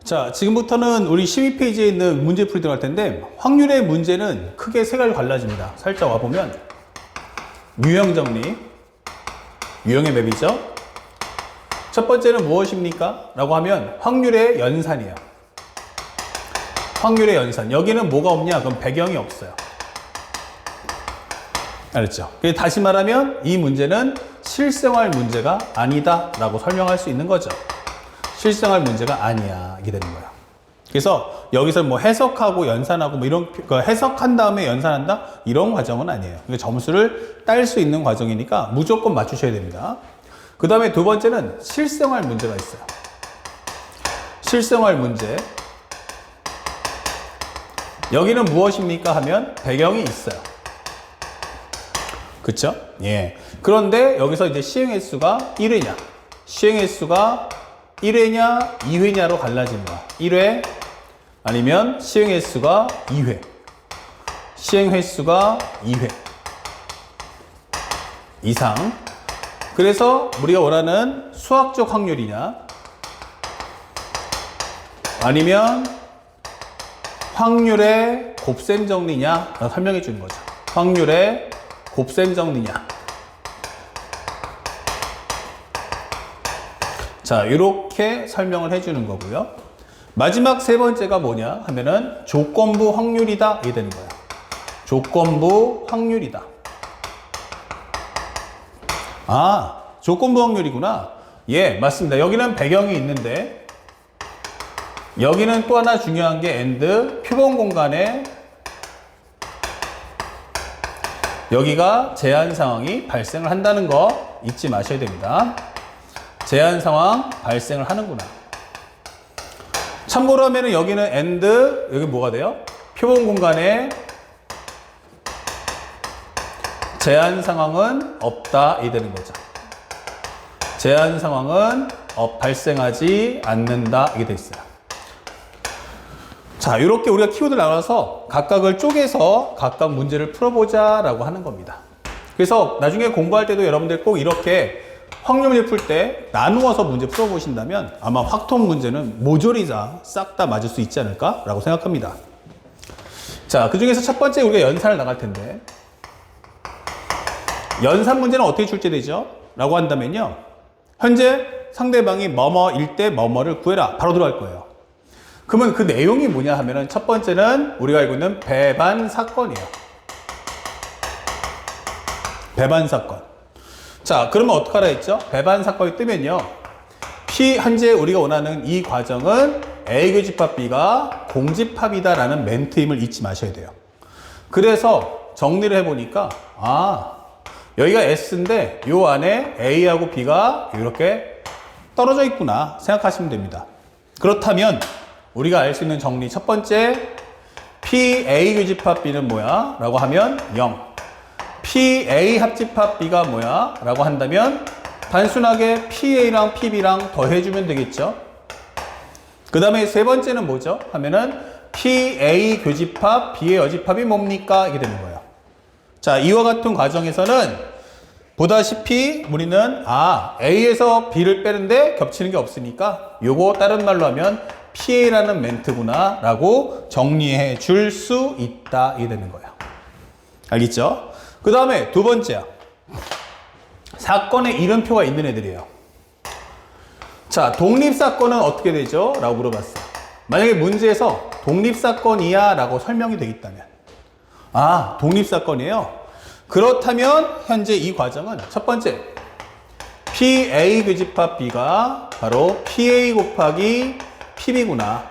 자, 지금부터는 우리 12페이지에 있는 문제 풀이 들어갈 텐데, 확률의 문제는 크게 세 가지로 갈라집니다. 살짝 와보면, 유형 정리, 유형의 맵이죠. 첫 번째는 무엇입니까? 라고 하면, 확률의 연산이에요. 확률의 연산. 여기는 뭐가 없냐? 그럼 배경이 없어요. 알았죠? 다시 말하면, 이 문제는 실생활 문제가 아니다. 라고 설명할 수 있는 거죠. 실생활 문제가 아니야. 이게 되는 거예요. 그래서 여기서 뭐 해석하고 연산하고 뭐 이런, 해석한 다음에 연산한다? 이런 과정은 아니에요. 점수를 딸 수 있는 과정이니까 무조건 맞추셔야 됩니다. 그 다음에 두 번째는 실생활 문제가 있어요. 실생활 문제. 여기는 무엇입니까? 하면 배경이 있어요. 그쵸? 예. 그런데 여기서 이제 시행 횟수가 1회냐, 시행 횟수가 1회냐, 2회냐로 갈라지는 거야. 1회 아니면 시행 횟수가 2회. 시행 횟수가 2회 이상. 그래서 우리가 원하는 수학적 확률이냐, 아니면 확률의 곱셈 정리냐 설명해 주는 거죠. 확률의 곱셈 정리냐. 자, 이렇게 설명을 해주는 거고요. 마지막 세 번째가 뭐냐 하면은 조건부 확률이다. 이게 되는 거예요. 조건부 확률이다. 아, 조건부 확률이구나. 예, 맞습니다. 여기는 배경이 있는데, 여기는 또 하나 중요한 게 and 표본 공간에 여기가 제한 상황이 발생을 한다는 거 잊지 마셔야 됩니다. 제한 상황 발생을 하는구나. 참고로 하면은 여기는 and, 여기 뭐가 돼요? 표본 공간에 제한 상황은 없다. 이 되는 거죠. 제한 상황은 발생하지 않는다. 이게 돼 있어요. 자, 이렇게 우리가 키워드를 나눠서 각각을 쪼개서 각각 문제를 풀어보자 라고 하는 겁니다. 그래서 나중에 공부할 때도 여러분들 꼭 이렇게 확률 문제 풀 때 나누어서 문제 풀어보신다면 아마 확통 문제는 모조리자 싹 다 맞을 수 있지 않을까 라고 생각합니다. 자, 그 중에서 첫 번째 우리가 연산을 나갈 텐데, 연산 문제는 어떻게 출제되죠? 라고 한다면요, 현재 상대방이 뭐뭐일 때 뭐뭐를 구해라 바로 들어갈 거예요. 그러면 그 내용이 뭐냐 하면은 첫 번째는 우리가 알고 있는 배반 사건이에요. 배반 사건. 자, 그러면 어떡하라 했죠? 배반 사건이 뜨면요, 현재 우리가 원하는 이 과정은 A 교집합 B가 공집합이다 라는 멘트임을 잊지 마셔야 돼요. 그래서 정리를 해보니까, 여기가 S인데 요 안에 A하고 B가 이렇게 떨어져 있구나 생각하시면 됩니다. 그렇다면 우리가 알 수 있는 정리 첫 번째, PA 교집합 B는 뭐야? 라고 하면 0. PA 합집합 B가 뭐야? 라고 한다면 단순하게 PA랑 PB랑 더해주면 되겠죠. 그 다음에 세 번째는 뭐죠? 하면은 PA 교집합 B의 여집합이 뭡니까? 이게 되는 거예요. 자, 이와 같은 과정에서는 보다시피 우리는 A에서 B를 빼는데 겹치는 게 없으니까 요거 다른 말로 하면 PA라는 멘트구나 라고 정리해 줄 수 있다. 이게 되는 거예요. 알겠죠? 그 다음에 두 번째야. 사건에 이름표가 있는 애들이에요. 자, 독립사건은 어떻게 되죠? 라고 물어봤어요. 만약에 문제에서 독립사건이야 라고 설명이 되어 있다면, 독립사건이에요. 그렇다면 현재 이 과정은 첫 번째, PA 교집합 B가 바로 PA 곱하기 PB구나.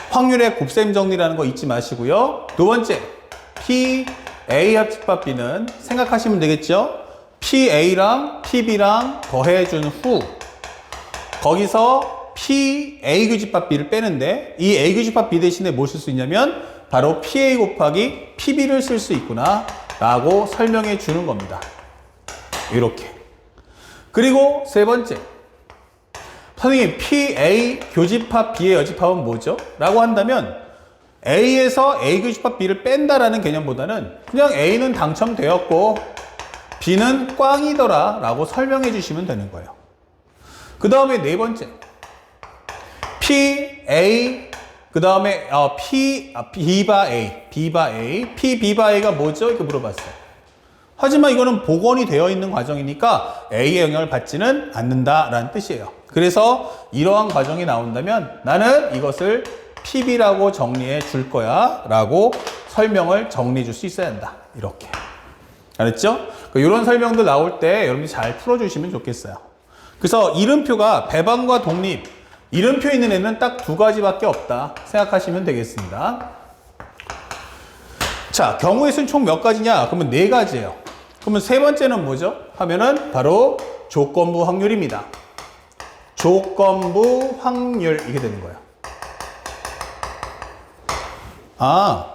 확률의 곱셈 정리라는 거 잊지 마시고요. 두 번째, PA 합집합 B는 생각하시면 되겠죠? PA랑 PB랑 더해준 후 거기서 PA 교집합 B를 빼는데, 이 A 교집합 B 대신에 뭘 쓸 수 있냐면 바로 PA 곱하기 PB를 쓸 수 있구나 라고 설명해 주는 겁니다. 이렇게. 그리고 세 번째, 선생님 PA 교집합 B의 여집합은 뭐죠? 라고 한다면 A에서 A 교집합 B를 뺀다라는 개념보다는 그냥 A는 당첨되었고 B는 꽝이더라 라고 설명해 주시면 되는 거예요. 그 다음에 네 번째, PA 그 다음에 B바 A, B바 A가 뭐죠? 이렇게 물어봤어요. 하지만 이거는 복원이 되어 있는 과정이니까 A의 영향을 받지는 않는다라는 뜻이에요. 그래서 이러한 과정이 나온다면 나는 이것을 PB라고 정리해 줄 거야 라고 설명을 정리해 줄 수 있어야 한다. 이렇게. 알았죠? 이런 설명도 나올 때 여러분이 잘 풀어주시면 좋겠어요. 그래서 이름표가 배반과 독립, 이름표 있는 애는 딱 두 가지밖에 없다 생각하시면 되겠습니다. 자, 경우의 수는 총 몇 가지냐? 그러면 네 가지예요. 그러면 세 번째는 뭐죠? 하면은 바로 조건부 확률입니다. 조건부 확률 이게 되는 거예요.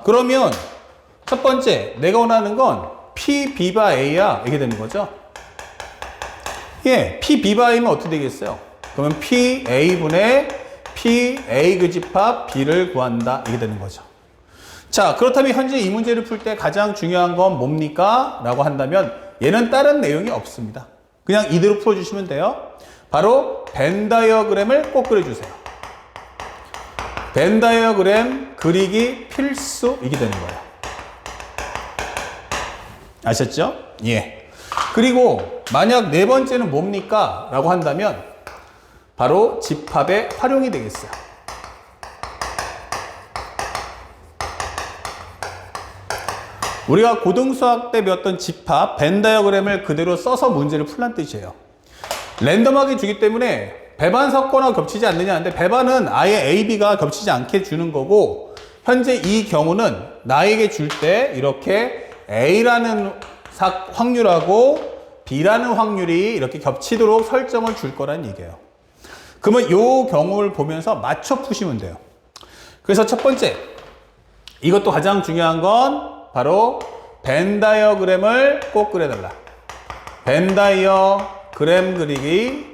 그러면 첫 번째 내가 원하는 건 P, B바 A야 이게 되는 거죠. 예, P, B바 A면 어떻게 되겠어요? 그러면 P, A분의 P, A 그 집합 B를 구한다 이게 되는 거죠. 자, 그렇다면 현재 이 문제를 풀 때 가장 중요한 건 뭡니까? 라고 한다면 얘는 다른 내용이 없습니다. 그냥 이대로 풀어주시면 돼요. 바로 벤 다이어그램을 꼭 그려주세요. 벤 다이어그램 그리기 필수 이게 되는 거예요. 아셨죠? 예. 그리고 만약 네 번째는 뭡니까? 라고 한다면 바로 집합의 활용이 되겠어요. 우리가 고등수학 때 배웠던 집합, 벤 다이어그램을 그대로 써서 문제를 풀란 뜻이에요. 랜덤하게 주기 때문에 배반 섞거나 겹치지 않느냐 하는데 배반은 아예 A, B가 겹치지 않게 주는 거고 현재 이 경우는 나에게 줄 때 이렇게 A라는 확률하고 B라는 확률이 이렇게 겹치도록 설정을 줄 거란 얘기예요. 그러면 이 경우를 보면서 맞춰 푸시면 돼요. 그래서 첫 번째, 이것도 가장 중요한 건 바로 벤 다이어그램을 꼭 그려달라. 벤 다이어그램 그리기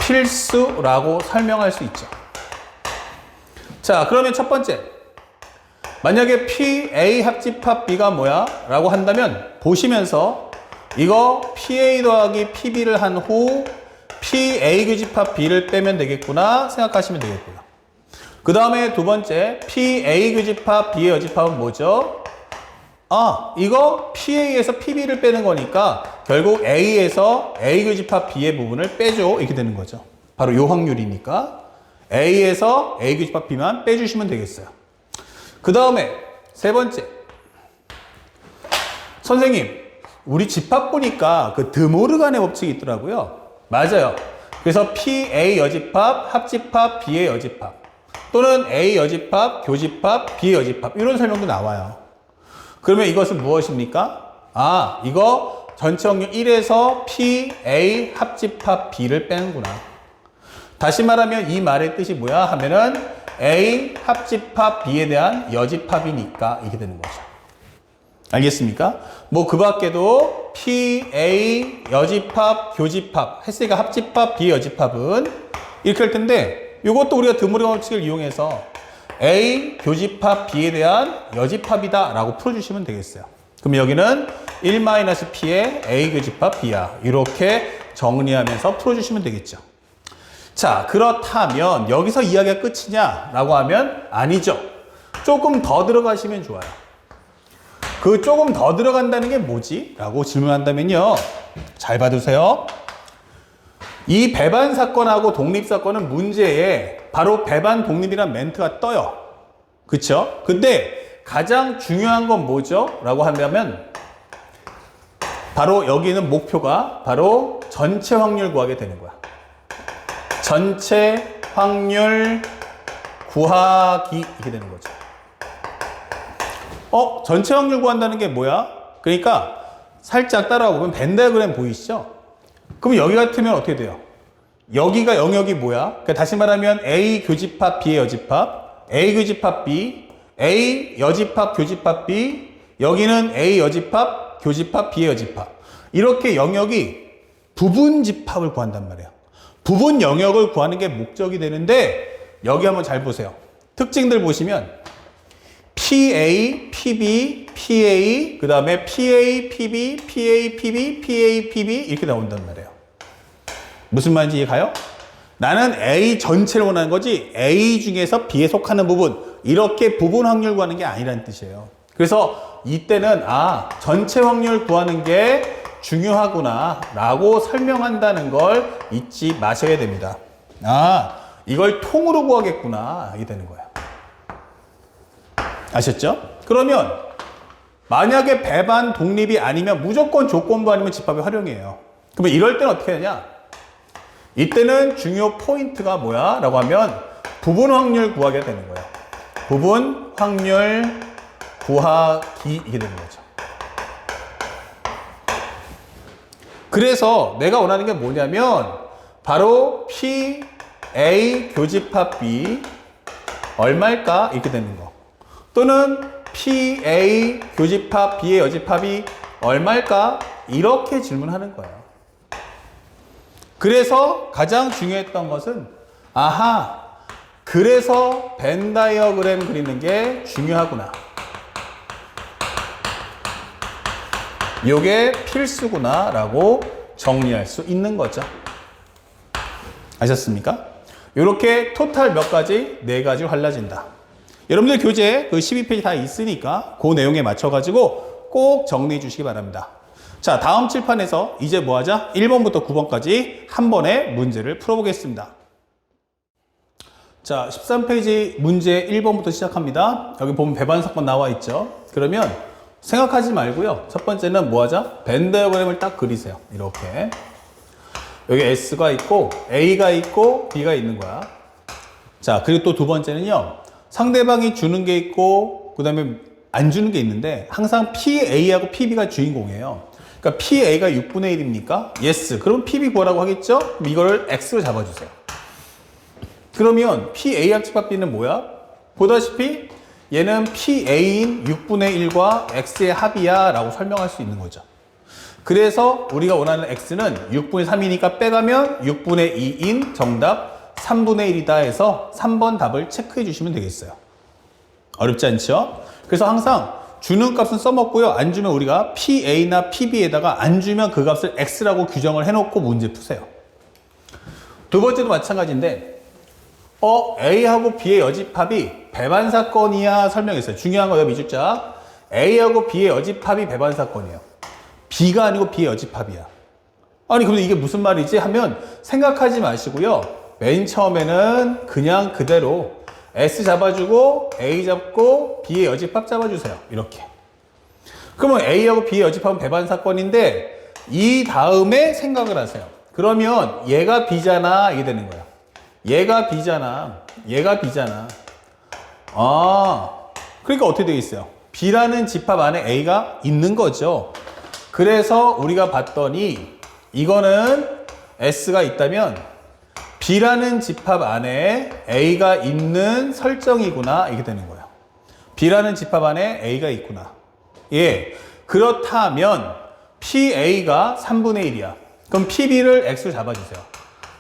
필수라고 설명할 수 있죠. 자, 그러면 첫 번째, 만약에 PA 합집합 B가 뭐야? 라고 한다면 보시면서 이거 PA 더하기 PB를 한 후 PA 교집합 B를 빼면 되겠구나 생각하시면 되겠고요. 그 다음에 두 번째, PA 교집합 B의 여집합은 뭐죠? 이거 PA에서 PB를 빼는 거니까 결국 A에서 A 교집합 B의 부분을 빼줘 이렇게 되는 거죠. 바로 요 확률이니까 A에서 A 교집합 B만 빼주시면 되겠어요. 그 다음에 세 번째, 선생님 우리 집합 보니까 그 드모르간의 법칙이 있더라고요. 맞아요. 그래서 PA 여집합 합집합 B의 여집합 또는 A 여집합 교집합 B의 여집합 이런 설명도 나와요. 그러면 이것은 무엇입니까? 이거 전체 확률 1에서 PA 합집합 B를 빼는구나. 다시 말하면 이 말의 뜻이 뭐야 하면은 A 합집합 B에 대한 여집합이니까 이게 되는 거죠. 알겠습니까? 뭐 그 밖에도 PA 여집합 교집합 했으니까 합집합 B의 여집합은 이렇게 할 텐데 이것도 우리가 드모르간 법칙을 이용해서 A 교집합 B에 대한 여집합이다 라고 풀어주시면 되겠어요. 그럼 여기는 1-P의 A 교집합 B야 이렇게 정리하면서 풀어주시면 되겠죠. 자, 그렇다면 여기서 이야기가 끝이냐 라고 하면 아니죠. 조금 더 들어가시면 좋아요. 그 조금 더 들어간다는 게 뭐지? 라고 질문한다면요, 잘 봐두세요. 이 배반 사건하고 독립 사건은 문제에 바로 배반 독립이란 멘트가 떠요. 그쵸? 근데 가장 중요한 건 뭐죠? 라고 한다면 바로 여기는 목표가 바로 전체 확률 구하게 되는 거야. 전체 확률 구하기 이렇게 되는 거죠. 전체 확률 구한다는 게 뭐야? 그러니까 살짝 따라와 보면 벤 다이어그램 보이시죠? 그럼 여기 같으면 어떻게 돼요? 여기가 영역이 뭐야? 그러니까 다시 말하면 A 교집합 B의 여집합, A 교집합 B, A 여집합 교집합 B, 여기는 A 여집합 교집합 B의 여집합. 이렇게 영역이 부분 집합을 구한단 말이에요. 부분 영역을 구하는 게 목적이 되는데 여기 한번 잘 보세요. 특징들 보시면 PA, PB, PA, 그 다음에 PA, PB, PA, PB, PA, PB 이렇게 나온단 말이에요. 무슨 말인지 이해 가요? 나는 A 전체를 원하는 거지 A 중에서 B에 속하는 부분 이렇게 부분 확률 구하는 게 아니라는 뜻이에요. 그래서 이때는 전체 확률 구하는 게 중요하구나 라고 설명한다는 걸 잊지 마셔야 됩니다. 이걸 통으로 구하겠구나 이게 되는 거예요. 아셨죠? 그러면 만약에 배반 독립이 아니면 무조건 조건부 아니면 집합이 활용이에요. 그러면 이럴 때는 어떻게 하냐? 이때는 중요 포인트가 뭐야? 라고 하면 부분 확률 구하게 되는 거예요. 부분 확률 구하기 이게 되는 거죠. 그래서 내가 원하는 게 뭐냐면 바로 P, A 교집합 B 얼마일까? 이렇게 되는 거. 또는 P, A 교집합 B의 여집합이 얼마일까? 이렇게 질문하는 거예요. 그래서 가장 중요했던 것은 그래서 벤 다이어그램 그리는 게 중요하구나. 요게 필수구나 라고 정리할 수 있는 거죠. 아셨습니까? 이렇게 토탈 몇 가지? 4가지로 갈라진다. 여러분들 교재 그 12페이지 다 있으니까 그 내용에 맞춰가지고 꼭 정리해 주시기 바랍니다. 자, 다음 칠판에서 이제 뭐 하자? 1번부터 9번까지 한 번에 문제를 풀어보겠습니다. 자, 13페이지 문제 1번부터 시작합니다. 여기 보면 배반 사건 나와 있죠. 그러면 생각하지 말고요. 첫 번째는 뭐 하자? 벤 다이어그램을 딱 그리세요. 이렇게. 여기 S가 있고 A가 있고 B가 있는 거야. 자, 그리고 또 두 번째는요. 상대방이 주는 게 있고 그 다음에 안 주는 게 있는데 항상 PA하고 PB가 주인공이에요. 그러니까 PA가 6분의 1입니까? Yes. 그럼 PB 구하라고 하겠죠? 그럼 이거를 X로 잡아주세요. 그러면 PA 합집합 B는 뭐야? 보다시피 얘는 PA인 6분의 1과 X의 합이야 라고 설명할 수 있는 거죠. 그래서 우리가 원하는 X는 6분의 3이니까 빼가면 6분의 2인 정답 3분의 1이다 해서 3번 답을 체크해 주시면 되겠어요. 어렵지 않죠? 그래서 항상 주는 값은 써먹고요. 안 주면 우리가 PA나 PB에다가 안 주면 그 값을 X라고 규정을 해놓고 문제 푸세요. 두 번째도 마찬가지인데 A하고 B의 여집합이 배반 사건이야 설명했어요. 중요한 거예요, 미주자. A하고 B의 여집합이 배반 사건이에요. B가 아니고 B의 여집합이야. 아니, 근데 이게 무슨 말이지? 하면 생각하지 마시고요. 맨 처음에는 그냥 그대로 S 잡아주고 A 잡고 B의 여집합 잡아주세요. 이렇게. 그러면 A하고 B의 여집합은 배반 사건인데 이 다음에 생각을 하세요. 그러면 얘가 B잖아 이게 되는 거야. 얘가 B잖아. 얘가 B잖아. 그러니까 어떻게 되겠어요? B라는 집합 안에 A가 있는 거죠. 그래서 우리가 봤더니 이거는 S가 있다면 B라는 집합 안에 A가 있는 설정이구나 이게 되는 거예요. B라는 집합 안에 A가 있구나. 예, 그렇다면 PA가 3분의 1이야. 그럼 PB를 X로 잡아주세요.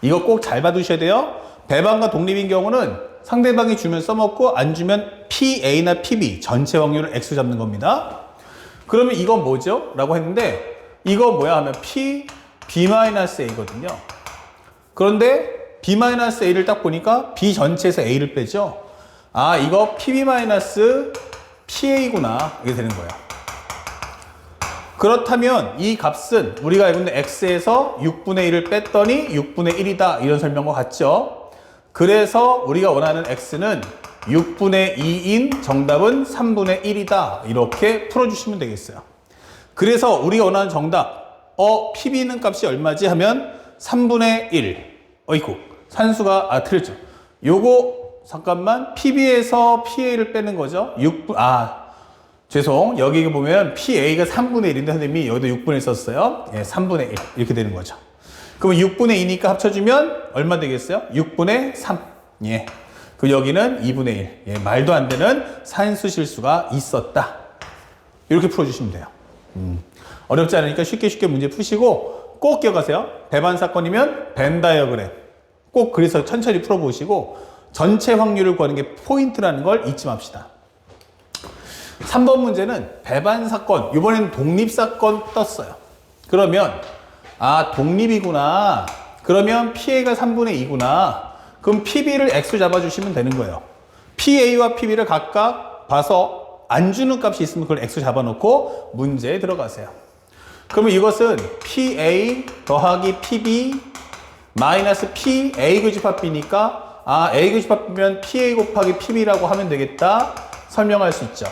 이거 꼭 잘 봐두셔야 돼요. 배반과 독립인 경우는 상대방이 주면 써먹고 안 주면 PA나 PB 전체 확률을 X로 잡는 겁니다. 그러면 이건 뭐죠? 라고 했는데 이거 뭐야 하면 B-A거든요. 그런데 B-A를 딱 보니까 B 전체에서 A를 빼죠. 이거 PB-PA구나 이게 되는 거야. 그렇다면 이 값은 우리가 알고 있는 X에서 6분의 1을 뺐더니 6분의 1이다 이런 설명과 같죠. 그래서 우리가 원하는 X는 6분의 2인 정답은 3분의 1이다 이렇게 풀어주시면 되겠어요. 그래서 우리가 원하는 정답 PB는 값이 얼마지 하면 3분의 1. 어이구 산수가 틀렸죠. 요거 잠깐만 PB에서 PA를 빼는 거죠. 죄송 여기 보면 PA가 3분의 1인데 선생님이 여기도 6분의 1 썼어요. 예, 3분의 1 이렇게 되는 거죠. 그러면 6분의 2니까 합쳐주면 얼마 되겠어요? 6분의 3. 예. 그 여기는 2분의 1. 예, 말도 안 되는 산수 실수가 있었다. 이렇게 풀어주시면 돼요. 어렵지 않으니까 쉽게 문제 푸시고 꼭 기억하세요. 배반 사건이면 벤 다이어그램. 꼭 그래서 천천히 풀어보시고 전체 확률을 구하는 게 포인트라는 걸 잊지 맙시다. 3번 문제는 배반 사건. 이번에는 독립 사건 떴어요. 그러면 독립이구나. 그러면 PA가 3분의 2구나. 그럼 PB를 X 잡아주시면 되는 거예요. PA와 PB를 각각 봐서 안 주는 값이 있으면 그걸 X 잡아놓고 문제에 들어가세요. 그러면 이것은 PA 더하기 PB 마이너스 PA 교집합 B니까 A 교집합 B면 PA 곱하기 PB라고 하면 되겠다. 설명할 수 있죠.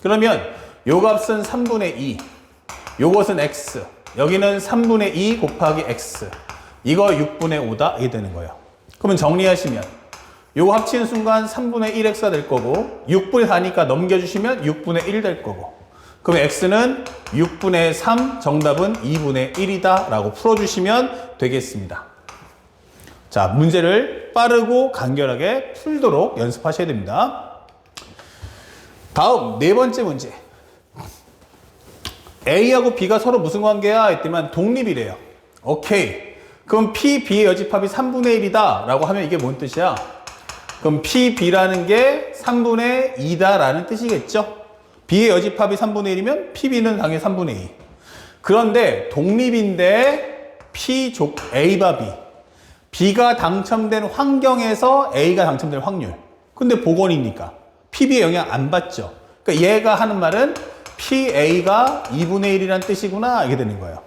그러면 요 값은 3분의 2, 요것은 X, 여기는 3분의 2 곱하기 X, 이거 6분의 5다 이게 되는 거예요. 그러면 정리하시면 요거 합치는 순간 3분의 1X가 될 거고 6분의 4니까 넘겨주시면 6분의 1 될 거고, 그럼 X는 6분의 3, 정답은 2분의 1이다 라고 풀어주시면 되겠습니다. 자, 문제를 빠르고 간결하게 풀도록 연습하셔야 됩니다. 다음 네 번째 문제. A하고 B가 서로 무슨 관계야? 했더니 독립이래요. 오케이. 그럼 P, B의 여집합이 3분의 1이다 라고 하면 이게 뭔 뜻이야? 그럼 P, B라는 게 3분의 2다 라는 뜻이겠죠? B의 여집합이 3분의 1이면 PB는 당연히 3분의 2. 그런데 독립인데 P 족 A바 B. B가 당첨된 환경에서 A가 당첨될 확률. 근데 복원이니까 PB의 영향 안 받죠. 그러니까 얘가 하는 말은 PA가 2분의 1이라는 뜻이구나 이게 되는 거예요.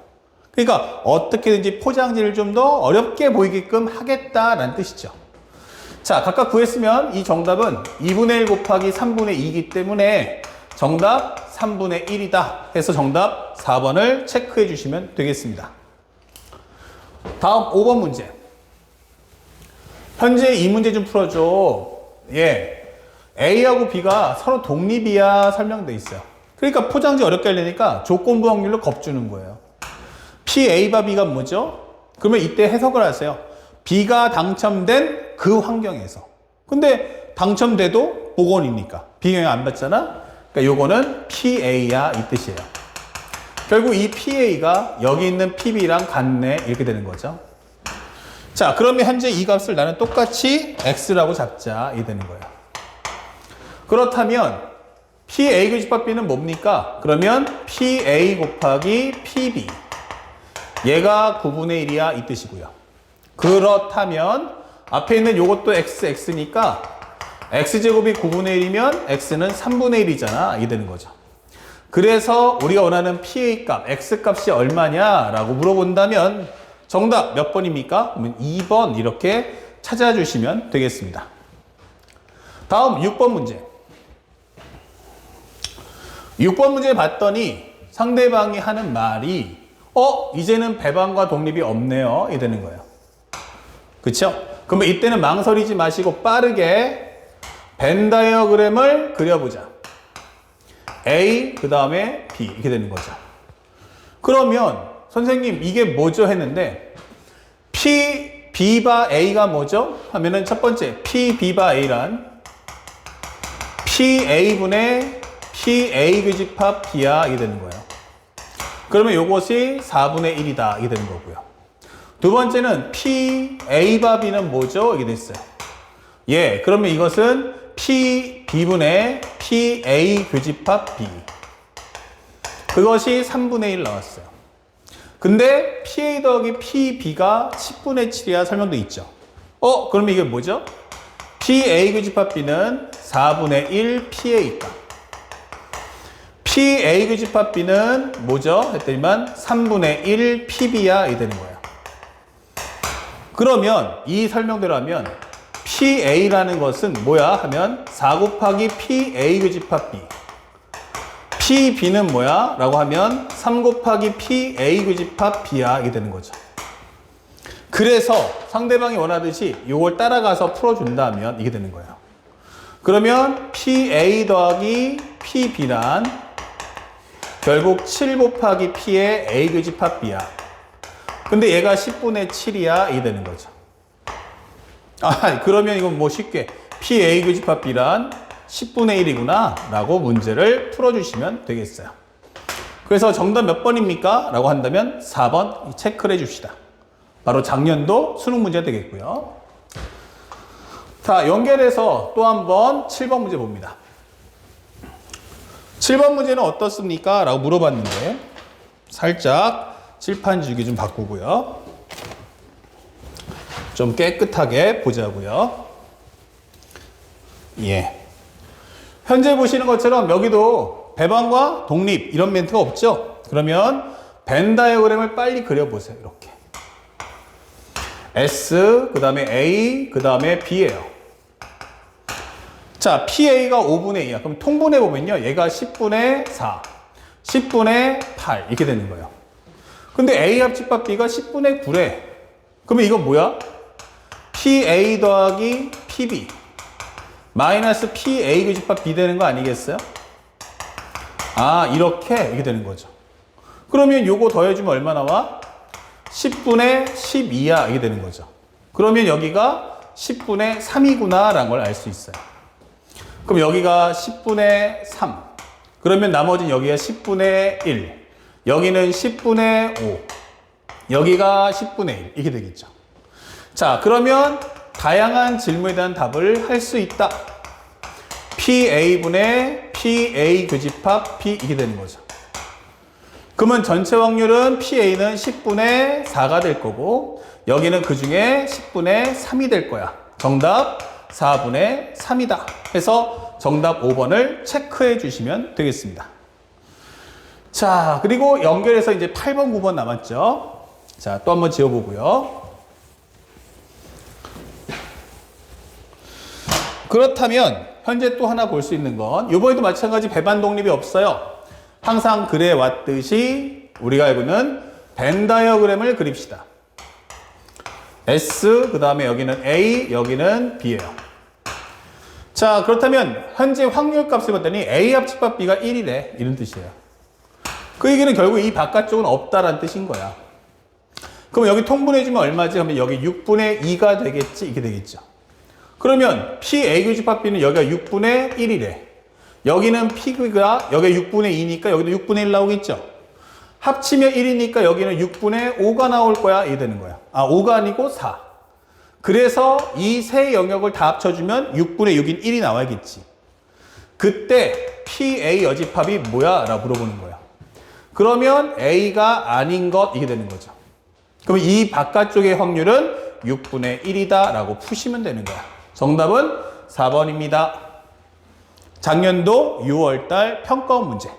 그러니까 어떻게든지 포장지를 좀 더 어렵게 보이게끔 하겠다라는 뜻이죠. 자, 각각 구했으면 이 정답은 2분의 1 곱하기 3분의 2이기 때문에 정답 3분의 1이다 해서 정답 4번을 체크해 주시면 되겠습니다. 다음 5번 문제. 현재 이 문제 좀 풀어줘. 예, A하고 B가 서로 독립이야 설명돼 있어요. 그러니까 포장지 어렵게 하려니까 조건부 확률로 겁주는 거예요. PA바 B가 뭐죠? 그러면 이때 해석을 하세요. B가 당첨된 그 환경에서. 근데 당첨돼도 복원이니까 B 영향 안 받잖아? 그러니까 요거는 PA야 이 뜻이에요. 결국 이 PA가 여기 있는 PB랑 같네 이렇게 되는 거죠. 자, 그러면 현재 이 값을 나는 똑같이 X라고 잡자 이 되는 거예요. 그렇다면 PA 교집합 B는 뭡니까? 그러면 PA 곱하기 PB, 얘가 9분의 1이야 이 뜻이고요. 그렇다면 앞에 있는 요것도 X니까 X제곱이 9분의 1이면 X는 3분의 1이잖아 이게 되는 거죠. 그래서 우리가 원하는 PA 값, X 값이 얼마냐 라고 물어본다면 정답 몇 번입니까? 그러면 2번 이렇게 찾아주시면 되겠습니다. 다음 6번 문제. 6번 문제 봤더니 상대방이 하는 말이 이제는 배반과 독립이 없네요 이 되는 거예요. 그쵸? 그러면 이때는 망설이지 마시고 빠르게 벤 다이어그램을 그려보자. A 그 다음에 B 이렇게 되는 거죠. 그러면 선생님 이게 뭐죠 했는데 P, B바 A가 뭐죠? 하면은 첫 번째 P, B바 A란 PA분의 PA 교집합 B야 이게 되는 거예요. 그러면 요것이 4분의 1이다 이게 되는 거고요. 두 번째는 PA바 B는 뭐죠? 이게 됐어요. 예, 그러면 이것은 B분의 PA 교집합 B. 그것이 3분의 1 나왔어요. 근데 PA 더하기 PB가 10분의 7이야 설명도 있죠. 그러면 이게 뭐죠? PA 교집합 B는 4분의 1 PA가. PA 교집합 B는 뭐죠? 했더니만 3분의 1 PB야 이 되는 거예요. 그러면 이 설명대로 하면 PA라는 것은 뭐야 하면 4 곱하기 PA 교집합 B. PB는 뭐야? 라고 하면 3 곱하기 PA 교집합 B야 이게 되는 거죠. 그래서 상대방이 원하듯이 이걸 따라가서 풀어준다면 이게 되는 거예요. 그러면 PA 더하기 PB란 결국 7 곱하기 P의 A 교집합 B야. 근데 얘가 10분의 7이야 이게 되는 거죠. 그러면 이건 뭐 쉽게 PA 교집합 B란 10분의 1이구나 라고 문제를 풀어주시면 되겠어요. 그래서 정답 몇 번입니까? 라고 한다면 4번 체크를 해줍시다. 바로 작년도 수능 문제가 되겠고요. 자, 연결해서 또 한번 7번 문제 봅니다. 7번 문제는 어떻습니까? 라고 물어봤는데 살짝 칠판 주기 좀 바꾸고요. 좀 깨끗하게 보자고요. 예. 현재 보시는 것처럼 여기도 배반과 독립 이런 멘트가 없죠? 그러면 벤 다이어그램을 빨리 그려보세요. 이렇게. S, 그 다음에 A, 그 다음에 B예요. 자, PA가 5분의 2야. 그럼 통분해 보면요. 얘가 10분의 4, 10분의 8 이렇게 되는 거예요. 근데 A 합집합 B가 10분의 9래. 그러면 이건 뭐야? PA 더하기 PB 마이너스 PA 교집합 B 되는 거 아니겠어요? 아, 이렇게 되는 거죠. 그러면 요거 더해주면 얼마 나와? 10분의 12야 이게 되는 거죠. 그러면 여기가 10분의 3이구나 라는 걸 알 수 있어요. 그럼 여기가 10분의 3, 그러면 나머지는 여기가 10분의 1, 여기는 10분의 5, 여기가 10분의 1 이렇게 되겠죠. 자, 그러면 다양한 질문에 대한 답을 할 수 있다. PA분의 PA 교집합 B 이게 되는 거죠. 그러면 전체 확률은 PA는 10분의 4가 될 거고 여기는 그 중에 10분의 3이 될 거야. 정답 4분의 3이다. 해서 정답 5번을 체크해 주시면 되겠습니다. 자, 그리고 연결해서 이제 8번, 9번 남았죠. 자, 또 한번 지워보고요. 그렇다면 현재 또 하나 볼 수 있는 건 이번에도 마찬가지 배반 독립이 없어요. 항상 그래 왔듯이 우리가 알고 있는 벤 다이어그램을 그립시다. S, 그 다음에 여기는 A, 여기는 B예요. 자, 그렇다면 현재 확률 값을 봤더니 A 합집합 B가 1이래. 이런 뜻이에요. 그 얘기는 결국 이 바깥쪽은 없다라는 뜻인 거야. 그럼 여기 통분해주면 얼마지? 하면 여기 6분의 2가 되겠지? 이게 되겠죠. 그러면 PA 교집합 B는 여기가 6분의 1이래. 여기는 P가 여기가 6분의 2니까 여기도 6분의 1 나오겠죠. 합치면 1이니까 여기는 6분의 5가 나올 거야. 이게 되는 거야. 아, 5가 아니고 4. 그래서 이 세 영역을 다 합쳐주면 6분의 6인 1이 나와야겠지. 그때 PA 여집합이 뭐야? 라고 물어보는 거야. 그러면 A가 아닌 것 이게 되는 거죠. 그럼 이 바깥쪽의 확률은 6분의 1이다 라고 푸시면 되는 거야. 정답은 4번입니다. 작년도 6월달 평가원 문제.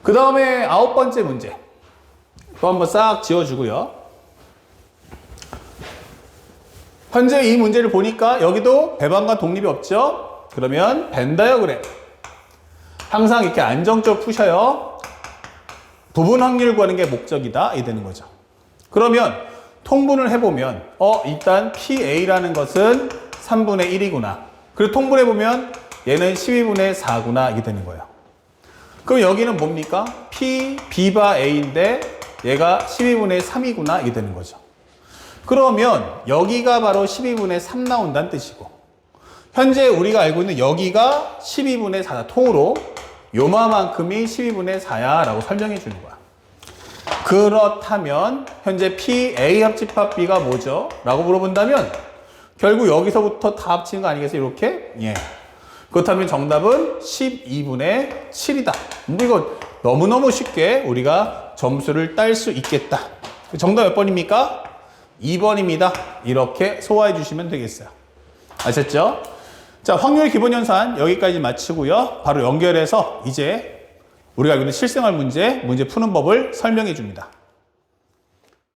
그 다음에 9번째 문제. 또 한번 싹 지워주고요. 현재 이 문제를 보니까 여기도 배반과 독립이 없죠? 그러면 벤 다이어그램. 항상 이렇게 안정적으로 푸셔요. 부분 확률 구하는 게 목적이다. 이 되는 거죠. 그러면 통분을 해보면 일단 PA라는 것은 3분의 1이구나. 그리고 통분해보면 얘는 12분의 4구나. 이게 되는 거예요. 그럼 여기는 뭡니까? B바 A인데 얘가 12분의 3이구나. 이게 되는 거죠. 그러면 여기가 바로 12분의 3 나온다는 뜻이고 현재 우리가 알고 있는 여기가 12분의 4다. 통으로 요마만큼이 12분의 4야 라고 설명해 주는 거야. 그렇다면 현재 PA 합집합 B가 뭐죠? 라고 물어본다면 결국 여기서부터 다 합치는 거 아니겠어요? 이렇게? 예. 그렇다면 정답은 12분의 7이다. 근데 이거 너무너무 쉽게 우리가 점수를 딸 수 있겠다. 정답 몇 번입니까? 2번입니다. 이렇게 소화해 주시면 되겠어요. 아셨죠? 자, 확률 기본 연산 여기까지 마치고요. 바로 연결해서 이제 우리가 알고 있는 실생활 문제 푸는 법을 설명해 줍니다.